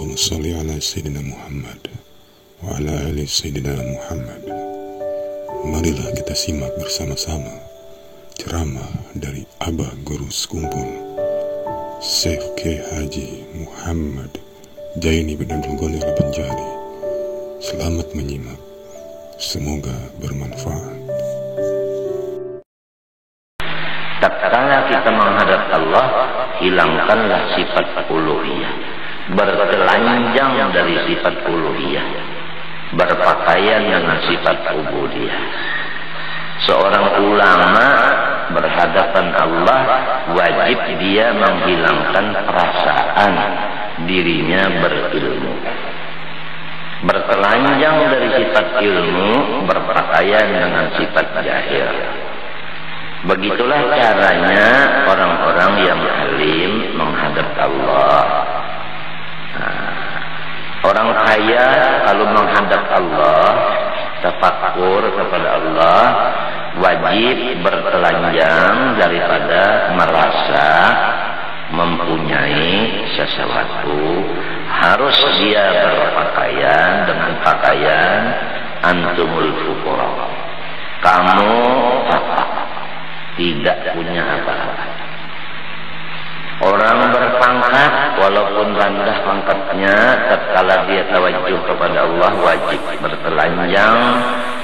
Allahumma sholli ala Sayyidina Muhammad wa ala ali Sayyidina Muhammad. Marilah kita simak bersama-sama ceramah dari Abah Guru Sekumpul Syekh K. Haji Muhammad Jaini bin Abdul Ghani Al-Banjari. Selamat menyimak, semoga bermanfaat. Tatkala kita menghadap Allah, hilangkanlah sifat uluhiyah, bertelanjang dari sifat uluhiyah, berpakaian dengan sifat ubudiyah. Seorang ulama berhadapan Allah, wajib dia menghilangkan perasaan dirinya berilmu, bertelanjang dari sifat ilmu, berpakaian dengan sifat jahil. Begitulah caranya orang-orang yang alim menghadap Allah. Orang kaya kalau menghadap Allah, tafakkur kepada Allah, wajib bertelanjang daripada merasa mempunyai sesuatu. Harus dia berpakaian dengan pakaian antumul fuqara. Kamu tidak punya apa-apa. Orang berpangkat walaupun rendah pangkatnya, tatkala dia tawajuh kepada Allah, wajib bertelanjang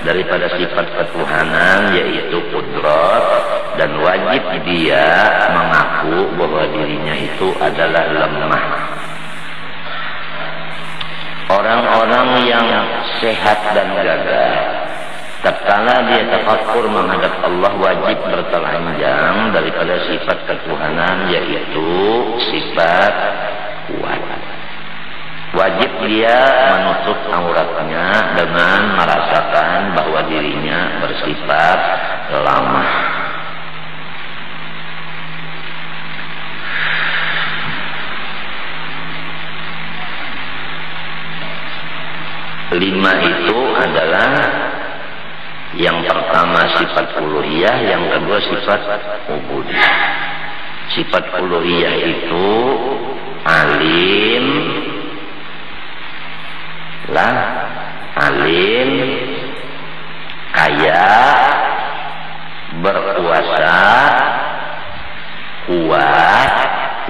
daripada sifat ketuhanan yaitu qudrat, dan wajib dia mengaku bahwa dirinya itu adalah lemah. Orang-orang yang sehat dan gagah, tatkala dia tafakkur menghadap Allah, wajib bertelanjang daripada sifat ketuhanan yaitu sifat kuat. Wajib dia menutup auratnya dengan merasakan bahwa dirinya bersifat lemah. Lima itu adalah yang pertama sifat uluhiyah, yang kedua sifat ubudiyah. Sifat uluhiyah itu alim, kaya, berkuasa, kuat,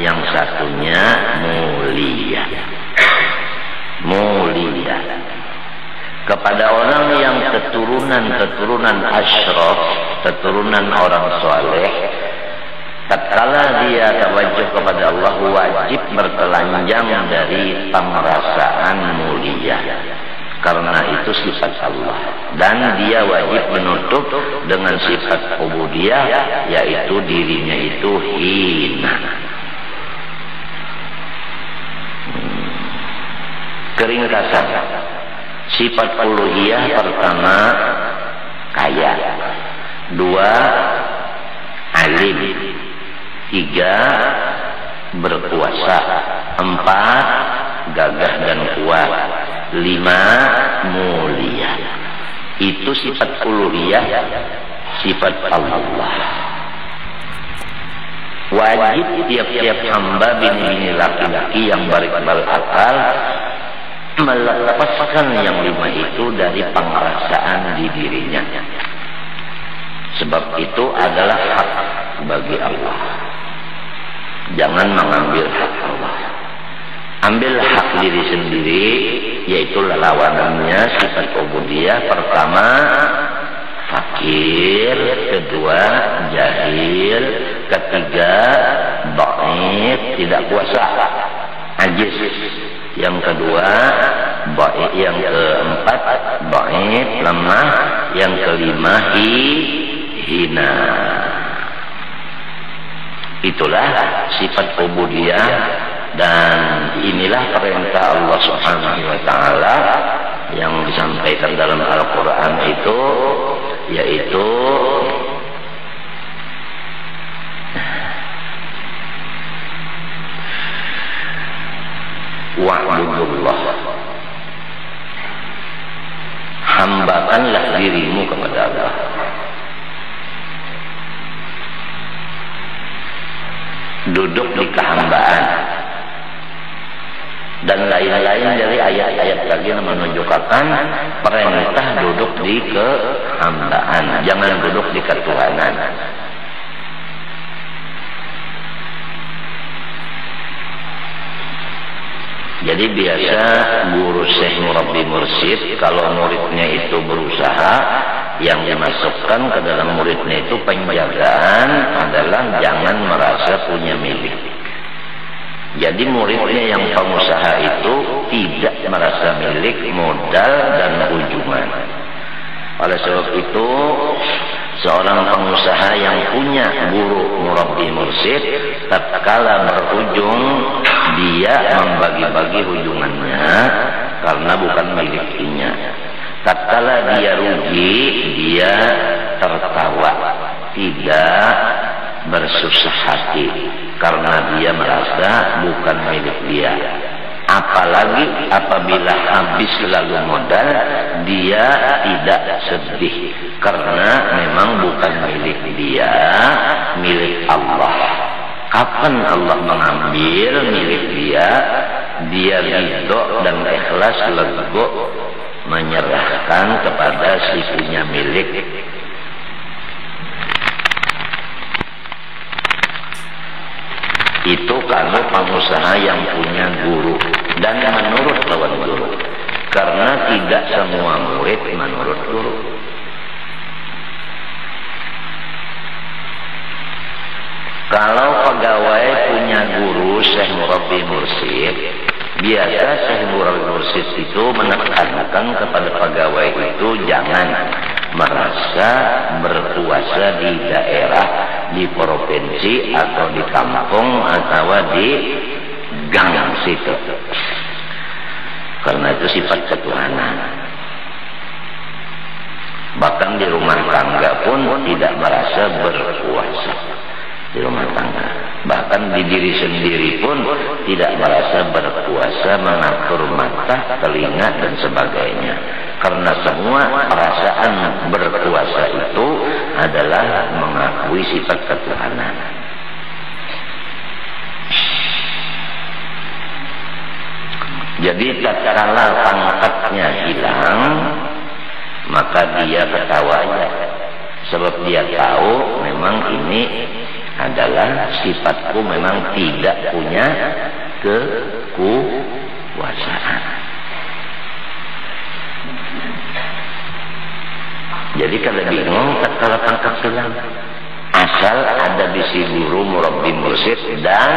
yang satunya mulia. Kepada orang yang keturunan asyraf, keturunan orang soleh, tatkala dia tawajuh kepada Allah, wajib bertelanjang dari pemerasaan mulia, karena itu sifat Allah, dan dia wajib menutup dengan sifat ubudiyah, yaitu dirinya itu hina. Keringkasan sifat uluhiyah: pertama kaya, dua alim, tiga berkuasa, empat gagah dan kuat, lima mulia. Itu sifat uluhiyah, sifat Allah. Wajib tiap-tiap hamba bini-bini laki-laki yang berikbal akal melepaskan yang lima itu dari pengerasaan di dirinya. Sebab itu adalah hak bagi Allah. Jangan mengambil hak Allah. Ambil hak diri sendiri, yaitu lawanannya sifat ubudiyah. Pertama fakir, kedua jahil, ketiga dhaif, tidak kuasa, ajiz. Yang kedua baik, yang keempat dhaif, lemah, yang kelima hina. Itulah sifat ubudiyah, dan inilah perintah Allah Subhanahu wa taala yang disampaikan dalam Al-Qur'an itu, yaitu wa'budullah, hambakanlah dirimu kepada Allah. Duduk di kehambaan, dan lain-lain dari ayat-ayat lagi yang menunjukkan perintah duduk di kehambaan, jangan duduk di ketuhanan. Jadi biasa guru syekh murabbi mursyid kalau muridnya itu berusaha, yang dimasukkan ke dalam muridnya itu penjagaan adalah jangan merasa punya milik. Jadi muridnya yang pengusaha itu tidak merasa milik modal dan ujungan. Oleh sebab itu, seorang pengusaha yang punya guru murabbi mursyid, tatkala berujung dia membagi-bagi ujungannya karena bukan miliknya. Tatkala dia rugi, dia tertawa, tidak bersusah hati karena dia merasa bukan milik dia. Apalagi apabila habis lalu modal, dia tidak sedih karena memang bukan milik dia, milik Allah. Kapan Allah mengambil milik dia, dia ridho dan ikhlas lego menyerahkan kepada si punya milik. Itu kalau pengusaha yang punya guru dan menurut lawan guru, karena tidak semua murid menurut guru. Kalau pegawai punya guru syekh murabbi mursyid, biasa syekh murabbi mursyid itu menekankan kepada pegawai itu jangan merasa berkuasa di daerah, di provinsi atau di kampung atau di gang situ, karena itu sifat ketuhanan. Bahkan di rumah tangga pun tidak merasa berkuasa di rumah tangga, bahkan di diri sendiri pun tidak merasa berkuasa mengatur mata, telinga dan sebagainya, karena semua perasaan berkuasa itu adalah mengakui sifat ketuhanan. Jadi tatkala pangkatnya hilang, maka dia ketawa, sebab dia tahu memang ini adalah sifatku memang tidak punya kekuasaan. Jadi kalau bingung tatkala pangkat hilang, asal ada bisi guru murabbi mursyid dan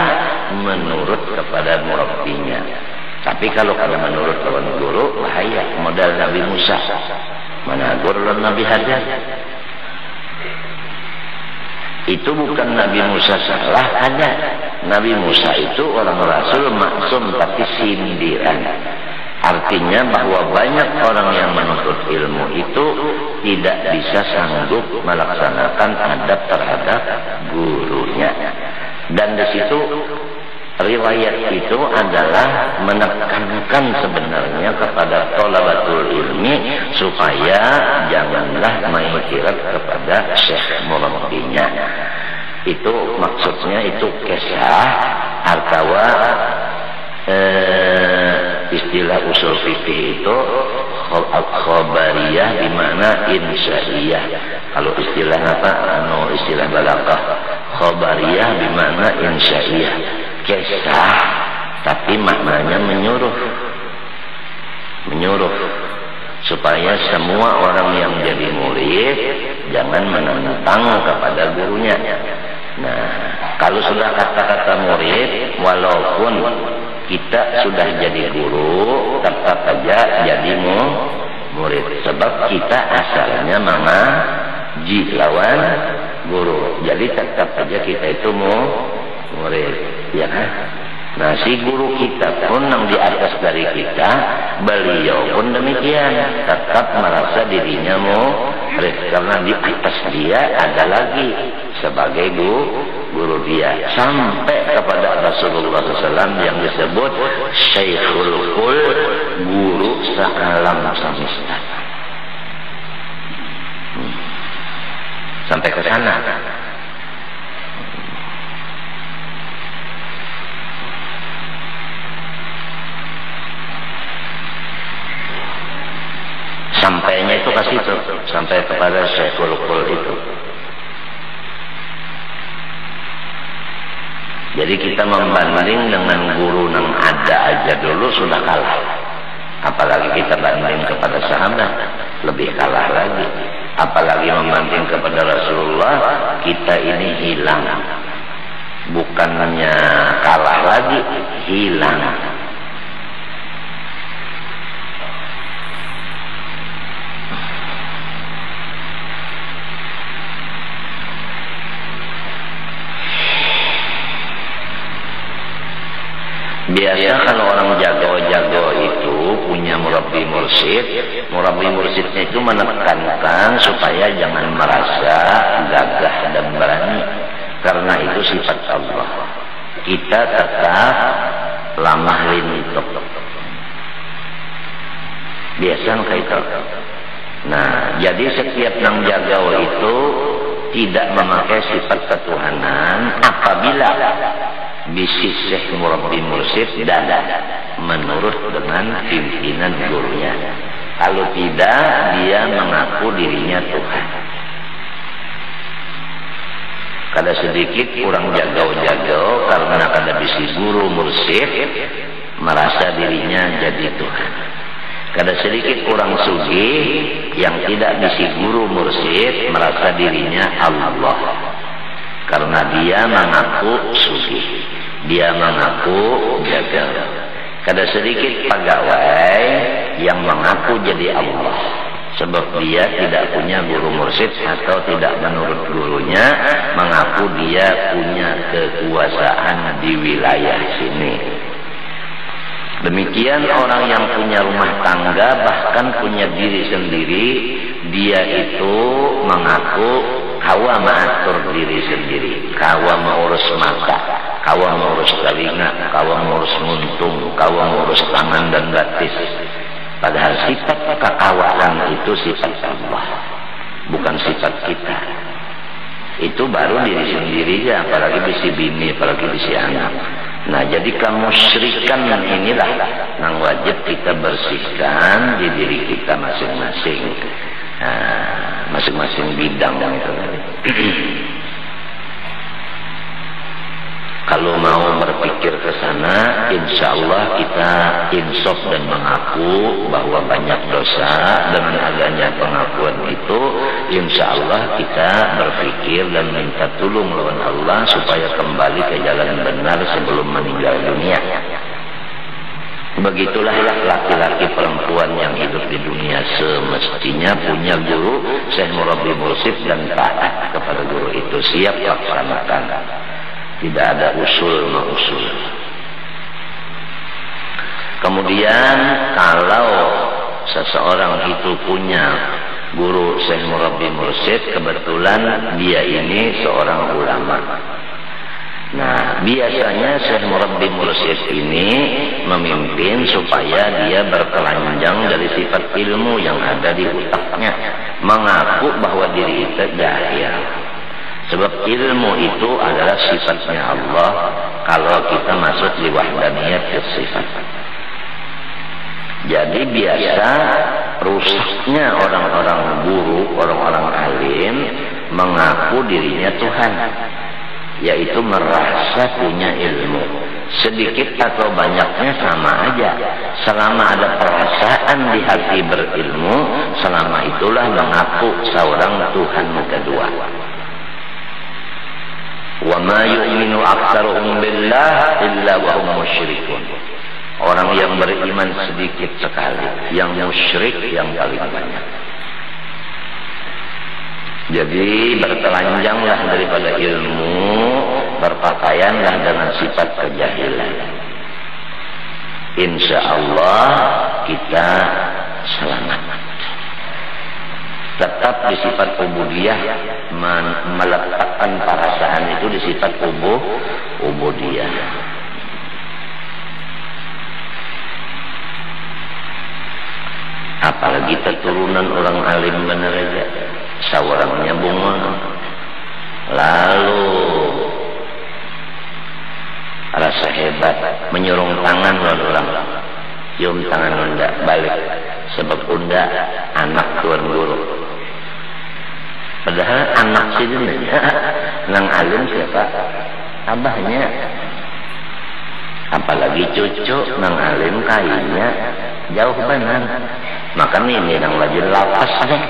menurut kepada murabbinya. Tapi kalau menurut lawan guru bahaya, modal Nabi Musa mana guru Nabi Hajar. Itu bukan Nabi Musa salah, ada. Nabi Musa itu orang rasul maksum tapi sindiran. Artinya bahwa banyak orang yang menuntut ilmu itu tidak bisa sanggup melaksanakan adab terhadap gurunya. Dan di situ riwayat itu adalah menekankan sebenarnya kepada thalabatul ilmi supaya janganlah mengiktirat kepada syekh murabbinya. Itu maksudnya itu kisah atau istilah usul fikih itu khabariyah di mana insya'iyah. Kalau istilah apa? Istilah balaghah khabariyah di mana insya'iyah. Kisah tapi maknanya menyuruh supaya semua orang yang jadi murid jangan menentang kepada gurunya. Nah, kalau sudah kata-kata murid, walaupun kita sudah jadi guru, tetap aja jadi murid, sebab kita asalnya mengaji lawan guru, jadi tetap aja kita itu murid, ya kan? Nah, si guru kita pun yang di atas dari kita, beliau pun demikian, tetap merasa dirinya murid, karena di atas dia ada lagi sebagai guru dia, sampai kepada Rasulullah SAW yang disebut Syekhul Kul, guru sealam semesta. Sampai ke sana. sampainya itu ke situ, sampai kepada Syekhul Qul itu. Jadi kita membanding dengan guru yang ada aja dulu sudah kalah. Apalagi kita banding kepada sahabat, lebih kalah lagi. Apalagi membanding kepada Rasulullah, kita ini hilang. Bukannya kalah lagi, hilang. Biasa kalau orang jago-jago itu punya murabbi mursyid, murabbi mursyidnya itu menekankan supaya jangan merasa gagah dan berani, karena itu sifat Allah. Kita tetap lamah lintuk. Biasa kayak itu. Nah, jadi setiap nang jago itu tidak memakai sifat ketuhanan apabila bisnis Syekh murabbi mursyid dan menurut dengan pimpinan gurunya. Kalau tidak, dia mengaku dirinya Tuhan. Kada sedikit orang jago-jago karena kada bisi guru mursyid merasa dirinya jadi Tuhan. Kada sedikit orang sugih yang tidak bisi guru mursyid merasa dirinya Allah. Karena dia mengaku sugih, dia mengaku jagal. Kada sedikit pegawai yang mengaku jadi Allah, sebab dia tidak punya guru mursyid atau tidak menurut gurunya mengaku dia punya kekuasaan di wilayah sini. Demikian orang yang punya rumah tangga bahkan punya diri sendiri, dia itu mengaku kawa mengatur diri sendiri, kawa mengurus mata, kawa mengurus telinga, kawa mengurus muntung, kawa mengurus tangan dan batis. Padahal sifat kekawaan itu sifat Allah, bukan sifat kita. Itu baru diri sendiri ya, apalagi bisi bini, apalagi bisi anak. Nah, jadi kemusyrikan inilah yang wajib kita bersihkan di diri kita masing-masing. Masing-masing bidang itu. Kalau mau berpikir ke sana, insya Allah kita insaf dan mengaku bahwa banyak dosa. Dengan adanya pengakuan itu, insya Allah kita berpikir dan minta tolong lawan Allah supaya kembali ke jalan benar sebelum meninggal dunia. Begitulah laki-laki perempuan yang hidup di dunia semestinya punya guru, Syekh murabbi mursyid dan taat kepada guru itu, siap laksanakan. Tidak ada usul. Kemudian kalau seseorang itu punya guru Syekh murabbi mursyid, kebetulan dia ini seorang ulama. Nah, biasanya Syekh murabbi mursyid ini memimpin supaya dia bertelanjang dari sifat ilmu yang ada di otaknya, mengaku bahwa diri itu jahil. Sebab ilmu itu adalah sifatnya Allah kalau kita masuk di wahdaniyat sifat. Jadi biasa rusaknya orang-orang guru, orang-orang alim mengaku dirinya Tuhan, yaitu merasa punya ilmu. Sedikit atau banyaknya sama aja. Selama ada perasaan di hati berilmu, selama itulah mengaku seorang Tuhan kedua. Wa ma yu'minu aktsaruhum billah illa wa hum musyrikun. Orang yang beriman sedikit sekali, yang musyrik yang paling banyak. Jadi bertelanjanglah daripada ilmu, berpakaianlah dengan sifat kejahilan. Insya Allah kita selamat. Tetap di sifat ubudiyah, meletakkan perasaan itu di sifat ubudiyah. Apalagi keturunan orang alim bener aja, sawarangnya bunga, lalu rasa hebat, menyurung tangan lawan orang, cium tangan anda balik, sebab bunda anak tuan guru. Padahal anak sini nang alim siapa? Abahnya. Apalagi cucu nang alim kayaknya jauh benar. Maka ini nang lagi lapas deh.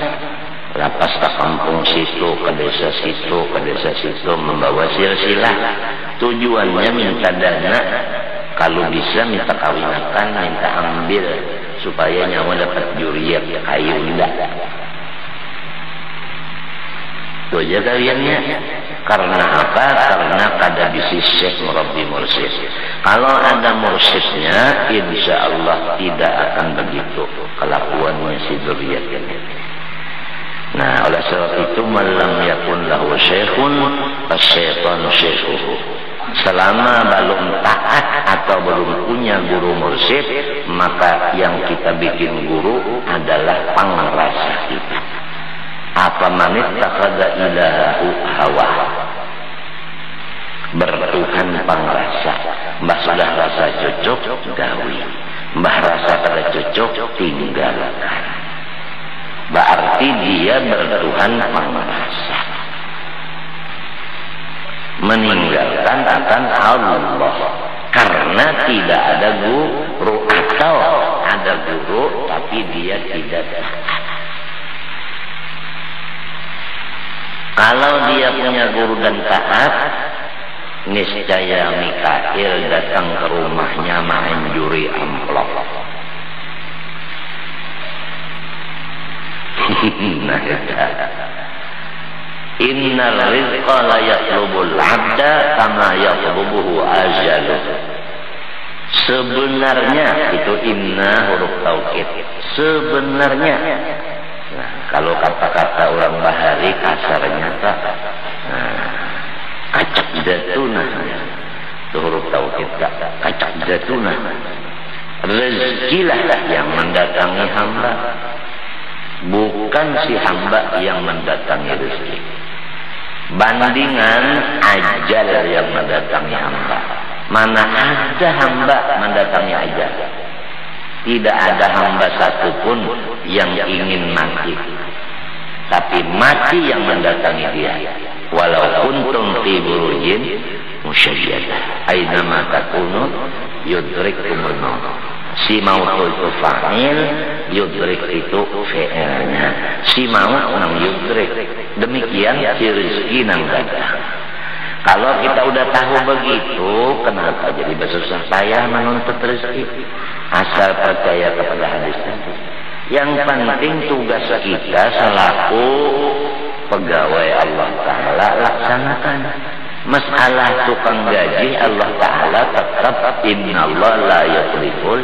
Lapas ke kampung situ, ke desa situ, ke desa situ, membawa silsilah. Tujuannya minta dana, kalau bisa minta kawinkan, minta ambil supaya nyawa dapat juriat kayu indah. Itu aja kaliannya. Karena apa? Karena kada bisnis syekh murabbi mursyid. Kalau ada mursyidnya, insya Allah tidak akan begitu kelakuannya si juriat ini. Nah, oleh sebab itu malam yakun lahu syekhun fasyaitanu syekhuhu. Selama belum taat atau belum punya guru mursyid, maka yang kita bikin guru adalah pangrasa kita. Apa manit takhadha ilahu hawa, bertuhan pangrasa. Mbah sudah rasa cocok gawi, mbah rasa kada cocok tinggalkan. Berarti dia bertuhan pangrasa, meninggalkan akan Allah. Karena tidak ada guru, atau ada guru tapi dia tidak taat. Kalau dia punya guru dan taat, niscaya Mikail datang ke rumahnya main juri amplop. Nah, innal rizqa la yatlubul abda kama yatlubuhu ajaluh. Sebenarnya itu inna huruf taukid. Sebenarnya. Nah, kalau kata-kata orang bahari kasarnya tak, kacak jatuna. Itu huruf taukid tak, kacak jatuna. Rezekilah yang mendatangi hamba, bukan si hamba yang mendatangi rezeki. Bandingan ajal yang mendatangi hamba. Mana ada hamba mendatangi ajal? Tidak ada hamba satupun yang ingin mati, tapi mati yang mendatangi dia. Walau kuntum fi burujin musyayyadah, aina ma takunu yudrikumul maut. Si maut itu fa'il, yudrik itu fi'ilnya. Si maut nang yudrik. Demikian si rezeki nang datang. Kalau kita udah tahu begitu, kenapa jadi bersusah payah menuntut rezeki? Asal percaya kepada hadis tadi. Yang penting tugas kita selaku pegawai Allah Ta'ala laksanakan. Masalah tukang gaji Allah Ta'ala tetap innallaha la yukhliful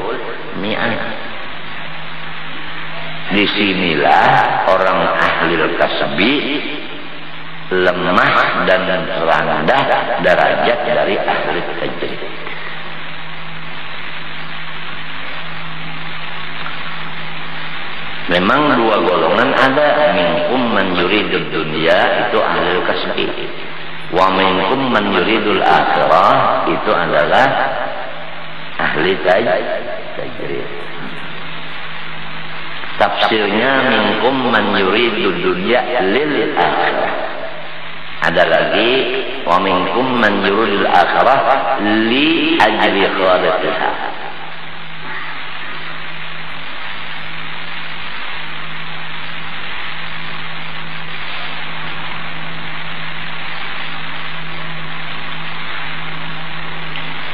mi'ad. Disinilah orang ahli kasbi lemah dan rendah derajat dari ahli tajrid. Memang dua golongan ada, minkum man yuridud dunya itu ahli kasbi, wa minkum man yuridul akhirah itu adalah ahli tajrid. Tafsirnya minkum man yuridud dunya lil akhirah. Ada lagi wa minkum man yuridul akhirah li ajli khaliqha.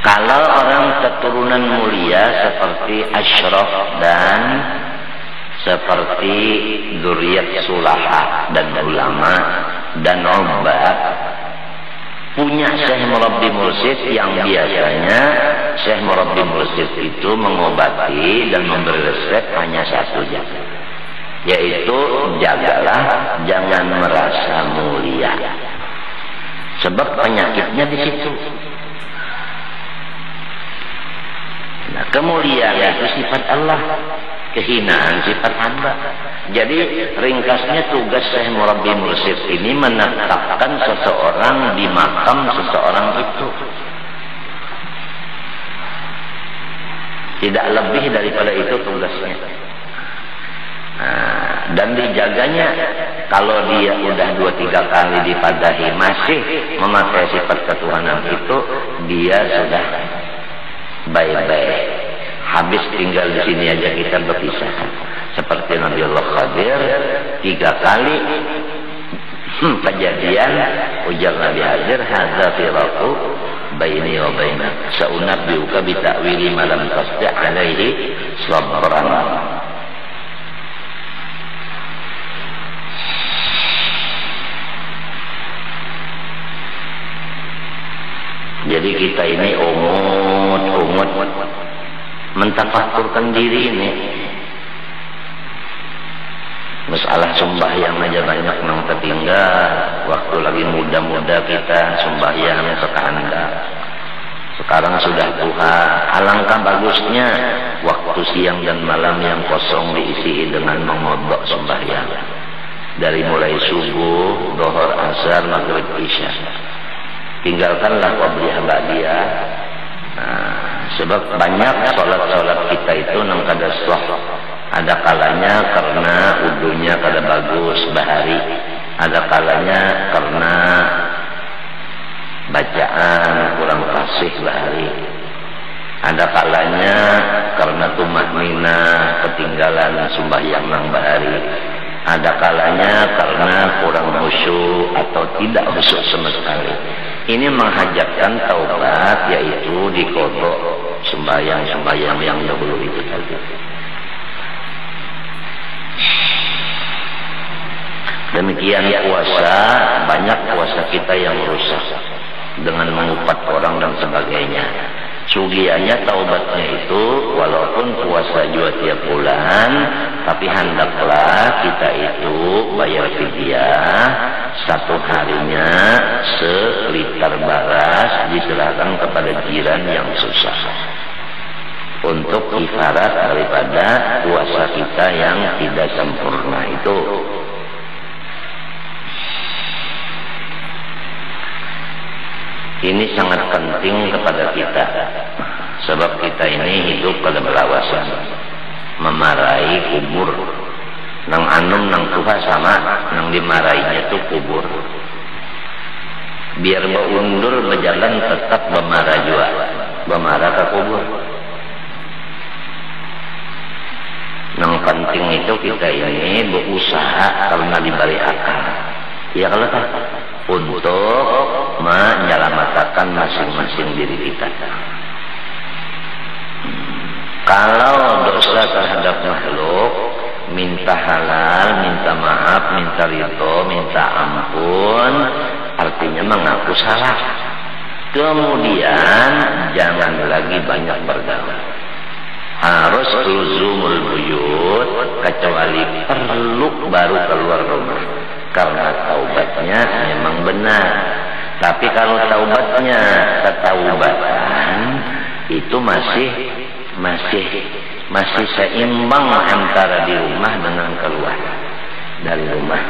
Kalau orang keturunan mulia seperti Ashraf dan seperti Dzurriyyat Sulaha dan ulama dan obat, punya Syekh Murabbi Mursyid yang biasanya Syekh Murabbi Mursyid itu mengobati dan memberi resep hanya satu saja, yaitu jagalah jangan merasa mulia, sebab penyakitnya di situ. Nah, kemuliaan itu sifat Allah, kehinaan sifat hamba. Jadi ringkasnya tugas Syekh Murabbi Mursyid ini menetapkan seseorang di makam seseorang itu. Tidak lebih daripada itu tugasnya. dan dijaganya. Kalau dia udah 2-3 kali dipadahi masih memakai sifat ketuhanan itu, dia sudah bye-bye. Habis tinggal di sini aja kita berpisah. Seperti Nabi Allah Khadir 3 kali kejadian ujar Nabi Khadir, hadza firaqu baini wa bainak, sa'unabbiuka bi ta'wili ma lam tasti' alaihi sabran. Jadi kita ini umut mentafakkurkan diri ini. Masalah sembahyang aja banyak yang tertinggal. Waktu lagi muda-muda kita sembahyang sekehendak. Sekarang sudah duha. Alangkah bagusnya waktu siang dan malam yang kosong diisi dengan mengodok sembahyang. Dari mulai subuh, dhuhur, asar, maghrib, isya. Tinggalkanlah qabliyah ba'diyah. Sebab banyak sholat-sholat kita itu nang kada sah. Ada kalanya karena wudunya kada bagus bahari, ada kalanya karena bacaan kurang fasih bahari, ada kalanya karena tumaknina ketinggalan sembahyang nang bahari, ada kalanya karena kurang khusyuk atau tidak khusyuk sama sekali. Ini menghajatkan taubat, yaitu dikodok sembahyang yang dahulu itu tadi. Demikian puasa, banyak puasa kita yang rusak dengan mengupat orang dan sebagainya. Sugiannya taubatnya itu walaupun puasa juga tiap bulan, tapi hendaklah kita itu bayar fidyah, 1 harinya seliter beras diserahkan kepada jiran yang susah, untuk kifarat daripada puasa kita yang tidak sempurna itu. Ini sangat penting kepada kita, sebab kita ini hidup pada belawasan, memarahi kubur. Nang anum nang tuha sama, nang dimarahinya itu kubur. Biar berundur berjalan tetap memarah juga, memarah ke kubur. Nang penting itu kita ini berusaha karena diberi akal. Ya kalau tak, untuk menyelamatkan masing-masing diri kita. Kalau dosa terhadap makhluk, minta halal, minta maaf, minta ridho, minta ampun, artinya mengaku salah. Kemudian jangan lagi banyak bergaul. Harus luzumul buyut, kecuali perlu baru keluar rumah. Karena taubatnya memang benar. Tapi kalau taubatnya ketaubatan itu masih seimbang antara di rumah dengan keluar dari rumah.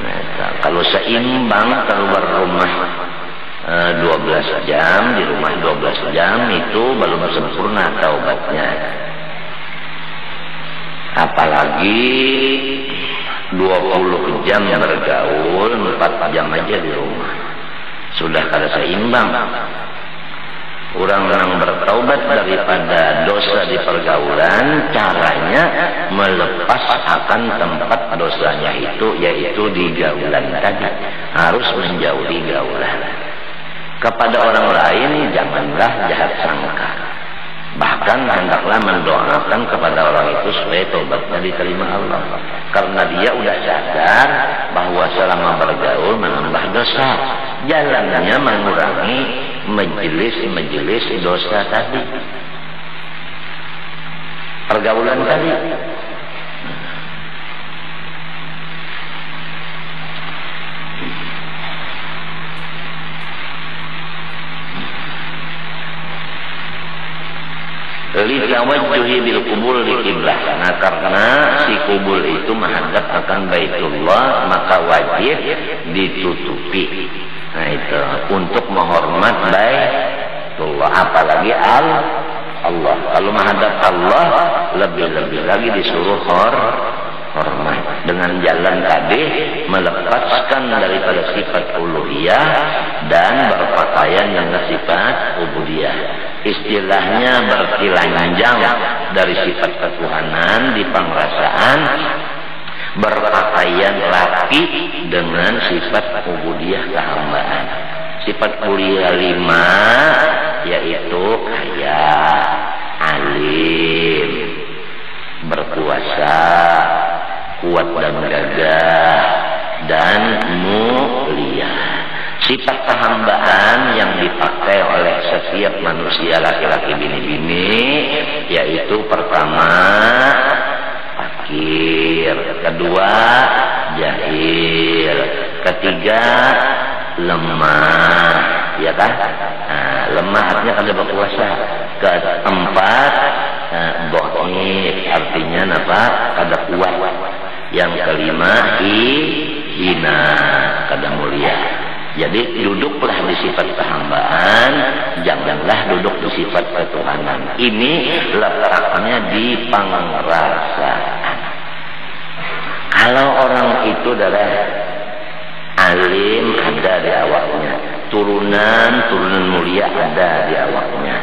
Nah, kalau seimbang keluar rumah 12 jam, di rumah 12 jam, itu belum sempurna taubatnya. Apalagi 20 jam bergaul, 4 jam aja di rumah, sudah kada seimbang. Orang yang bertaubat daripada dosa di pergaulan, caranya melepas akan tempat dosanya itu, yaitu di gaulan tadi. Harus menjauhi gaulan. Kepada orang lain janganlah jahat sangka. Bahkan hendaklah mendoakan kepada orang itu supaya taubatnya diterima Allah. Karena dia sudah sadar bahwa selama bergaul menambah dosa. Jalannya mengurangi majelis dosa tadi. Pergaulan tadi. Litawajjuhi bil kubul di kiblah. Nah, karena si kubul itu menghadap akan Baitullah, maka wajib ditutupi. Nah, itu untuk menghormat Baitullah, apalagi Allah. Kalau menghadap Allah, lebih-lebih lagi disuruh hormat. Dengan jalan tadi melepaskan daripada sifat uluhiyah dan berpakaian dengan sifat ubudiyah. Istilahnya bertelanjang dari sifat ketuhanan di pengrasaan, berpakaian rapi dengan sifat ubudiyah kehambaan. Sifat uluhiyah 5 yaitu kaya, alim, berkuasa, kuat dan gagah, dan mulia. Sifat kehambaan yang dipakai oleh setiap manusia laki-laki bini-bini yaitu pertama fakir, kedua jahil, ketiga lemah, ya kan? Nah, lemah artinya kada berkuasa. Keempat dhaif, artinya apa? Kada kuat. Yang kelima hina, kada mulia. Jadi duduklah di sifat kehambaan, janganlah duduk di sifat ketuhanan. Ini letaknya di pengrasaan. Kalau orang itu adalah alim, ada di awaknya, turunan mulia ada di awaknya,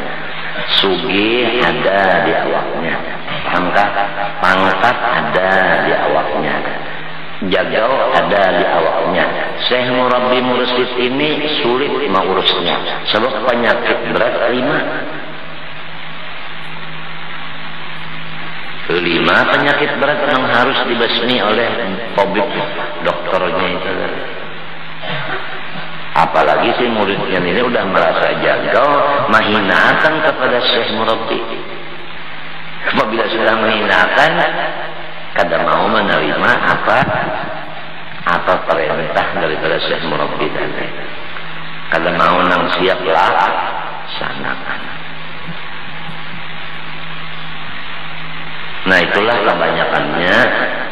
sugih ada di awaknya, pangkat ada di awaknya, jagau ada di awaknya. Syekh Murabbi Mursyid ini sulit mengurusnya sebab penyakit berat 5 penyakit berat yang harus dibasmi oleh tabib dokternya itu. Apalagi si muridnya ini udah merasa jagau, menghinakan kepada Syekh Murabbi. Apabila sudah menghinakan, kada mau menerima apa perintah daripada Syekh Murabbi tadi. Kada mau nang siap laksanakan. Nah, itulah kebanyakannya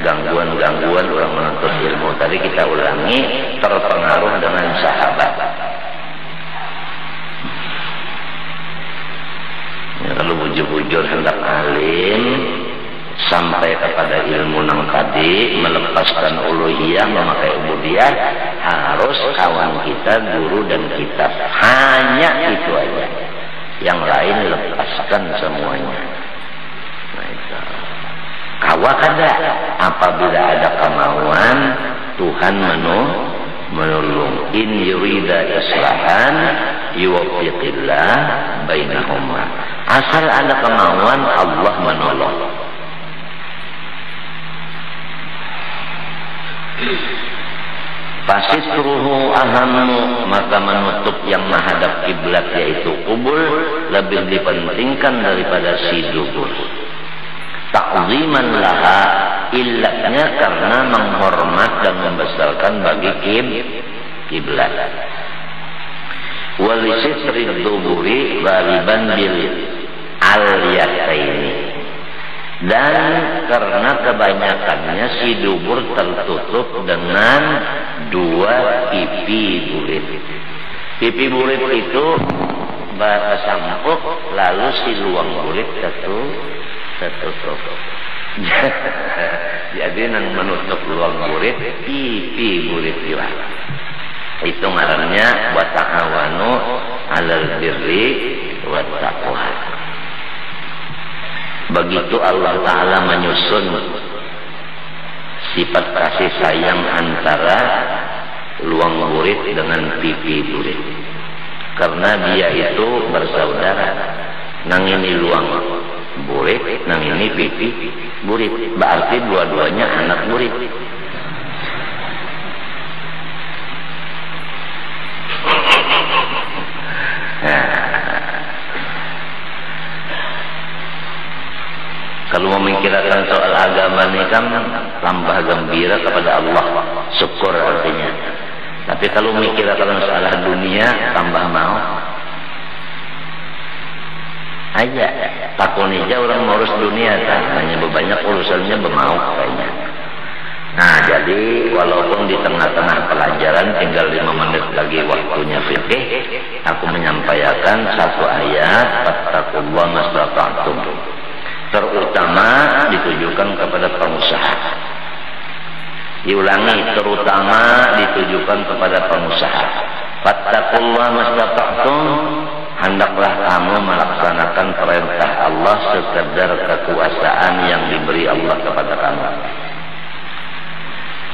gangguan-gangguan orang menuntut ilmu. Tadi kita ulangi, terpengaruh dengan sahabat. Ya, kalau bujur-bujur hendak alim sampai kepada ilmu nang tadi, melepaskan uluhiyah, memakai ubudiyah, harus kawan kita, guru dan kitab. Hanya itu aja. Yang lain lepaskan semuanya. Nah, itu. Kawa kada, apabila ada kemauan Tuhan menolong. In yurida islahan yuwaffiqillah bainahuma. Asal ada kemauan, Allah menolong. Fasitruhu ahammu, maka menutup yang menghadap kiblat yaitu kubur lebih dipentingkan daripada si dubur. Ta'ziman laha, illatnya karena menghormat dan membesarkan bagi kiblat. Walisitri duburi ghaliban bil alyataini, dan karena kebanyakannya si dubur tertutup dengan 2 pipi burit. Pipi burit itu sampuk, lalu si luang burit tertutup. Jadi nang menutup luang burit, pipi burit juga. Itu ngarannya wa ta'awanu 'alal birri wat taqwa. Begitu Allah Ta'ala menyusun sifat kasih sayang antara luang burit dengan pipi burit, karena dia itu bersaudara. Nang ini luang burit, nang ini pipi burit, berarti dua-duanya anak burit. Kalau memikirkan soal agama ini kan tambah gembira kepada Allah, syukur artinya. Tapi kalau memikirkan soal dunia tambah mau aja. Takun aja orang ngurus dunia kan, hanya banyak urusannya bermau kayaknya. Nah, jadi walaupun di tengah-tengah pelajaran tinggal 5 menit lagi waktunya fikih, aku menyampaikan satu ayat, fattaqullaha mastata'tum, terutama ditujukan kepada pengusaha. Diulangi, terutama ditujukan kepada pengusaha. Fattaqullaha mastata'tum, hendaklah kamu melaksanakan perintah Allah sekadar kekuasaan yang diberi Allah kepada kamu.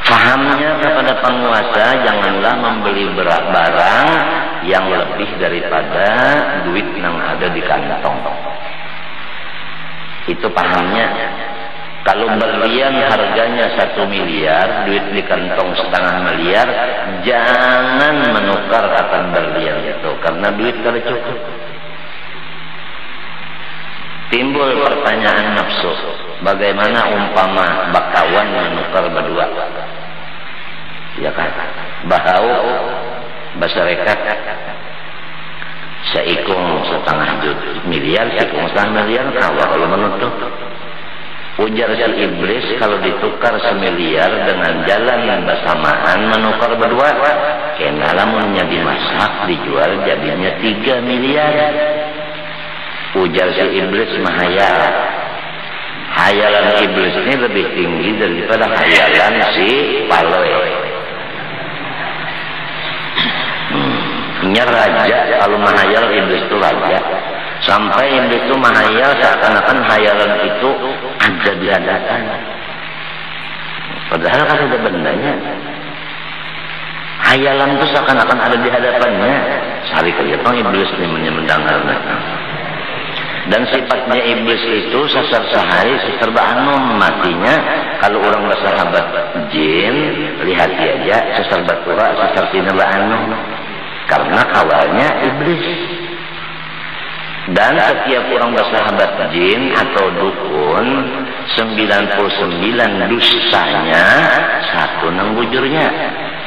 Fahamnya kepada penguasa, janganlah membeli barang yang lebih daripada duit yang ada di kantong. Itu pahamnya. Kalau berlian harganya 1 miliar, duit di kantong 0,5 miliar, jangan menukar akan berlian itu, karena duit tidak cukup. Timbul pertanyaan nafsu, bagaimana umpama bakawan menukar berdua? Ya kan? Bahau basarekat seikung 0,5 miliar, seikung 0,5 miliar, kalau menutup. Ujar si iblis, kalau ditukar 1 miliar dengan jalan yang bersamaan menukar berdua, kena lamunnya dimasak dijual jadinya 3 miliar. Ujar si iblis, mahayal. Hayalan iblis ini lebih tinggi daripada hayalan si paloy. Raja, kalau mahayal iblis itu raja. Sampai iblis itu mahayal seakan-akan hayalan itu ada di hadapan. Padahal kan ada bendanya. Hayalan itu seakan-akan ada di hadapannya. Sari kerja iblis ini mendengarnya. Dan sifatnya iblis itu sasar sehari serba anum matinya. Kalau orang bersahabat jin, lihat aja sasar batura, sasar tinaba anum. Karena kawalnya iblis. Dan setiap orang bersahabat jin atau dukun, 99 dusanya, 1 nang bujurnya.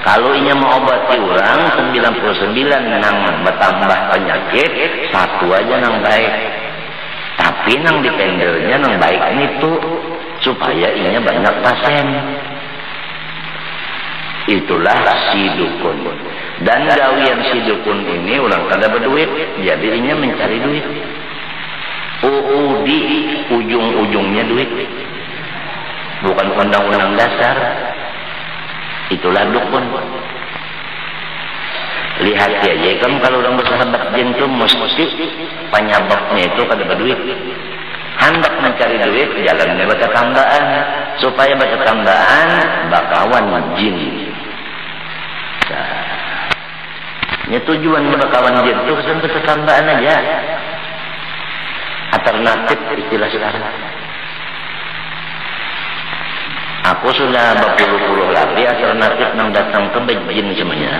Kalau inya mau obati orang, 99 nang bertambah penyakit, 1 aja nang baik. Tapi nang dipendelnya nang baik itu supaya inya banyak pasien. Itulah si dukun. Dan gawian si dukun ini orang kada berduit, jadi inya mencari duit. Di ujung-ujungnya duit, bukan undang-undang dasar. Itulah dukun. Lihat aja kan kalau orang bersahabat jin itu mesti penyebabnya itu kada berduit. Hendak mencari duit, jalannya baca tambaan. Supaya baca tambaan, bakawan jin. Ya tujuan bakawan jin itu kesan baca tambaan aja. Alternatif istilah sekarang. Aku sudah berpuluh-puluh lagi alternatif yang datang ke bejin semuanya.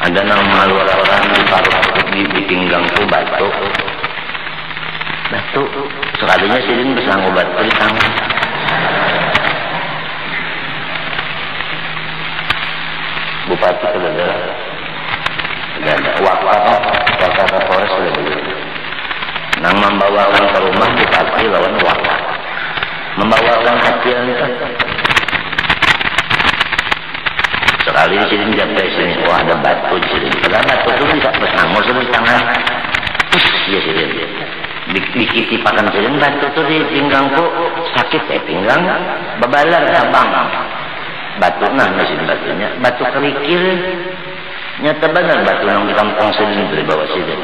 Ada nama luar orang di paruh di pinggangku batuk. Sekalinya sidin bisa ngobat di tangan. Bupati sudah ada wakaf Polres sudah begitu. Nang membawakan ke rumah bupati lawan wakaf. Membawakan hasilnya. Sekali di sini sampai sini, wah ada batu di sini. Padahal batu itu bisa bersanggur di tangan. Iya sini. Dikitipakan sini batu itu di pinggangku sakit pinggang, bebalar abang. Batu nah di sini batunya, batu kerikil. Nyata benar batu yang di kampung sini dari bawah sini.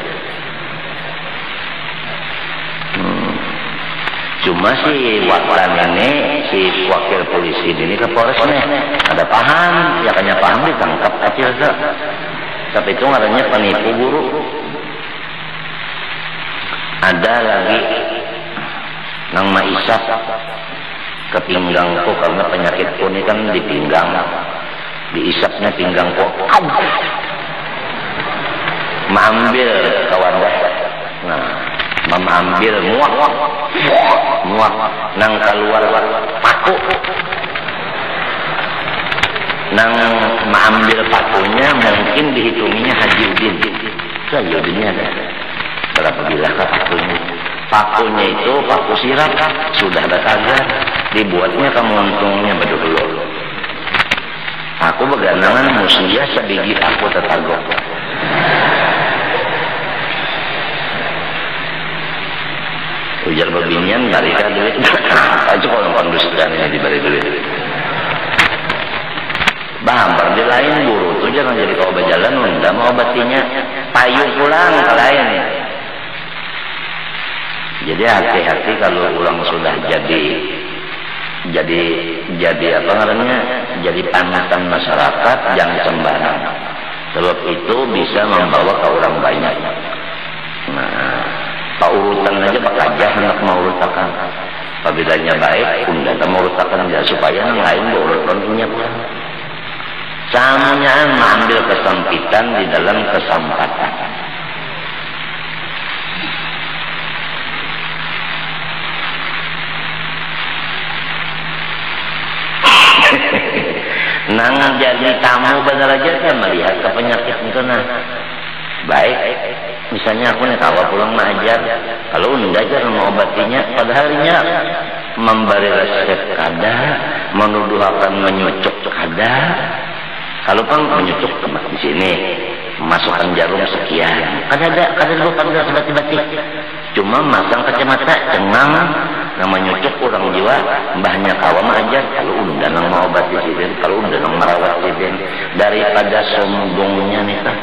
Cuma si wakil ini, si wakil polisi ini ke Polresnya ada paham, ya kanya paham ditangkap kecil tak. Tapi itu ngaranya penipu buruk. Ada lagi nang maisap ke pinggangku karena penyakitku ini kan di pinggang, diisapnya pinggangku. Mengambil ke wadah. Nah. Mengambil muak nang keluar paku nang mengambil pakunya mungkin dihitunginya Haji Udin. Haji Udinnya ada berapa bilah ke pakunya itu paku sirap sudah bertagar dibuatnya kemuntungnya bedul. Aku begandangan musuhnya sebiji aku tetagok. Ujar babinian balik duit aja kalau kondusnya diberi duit. Bahambar di lain buru tuh jangan jadi kau berjalan unda mau obatinya payu pulang ke lain. Jadi hati-hati kalau ulang sudah jadi apa namanya, jadi panutan masyarakat, jangan sembarang. Sebab itu bisa membawa ke orang banyak. Nah, paurutan aja bakaja hendak maurutakan. Apabila baik, unda maurutakan ya supaya yang lain berurutannya pulang. Samanya mengambil kesempitan di dalam kesempatan. Nang jadi tamu benar aja kan melihat ke penyakit itu nah. Baik, misalnya aku nih kawa pulang mengajar, kalau unda aja mau obatinya, padahalnya memberi resep kada, menuduh akan menyucuk kada. Kalau kan menyucuk tempat di sini, masukkan jarum sekian, kada lupa batik-batik. Cuma masang kacamata cengang, nama nyucuk orang jiwa, mbahnya kawa mengajar, kalau unda nang mau obati sidin, kalau unda nang merawat sidin, daripada sombongnya nih kan.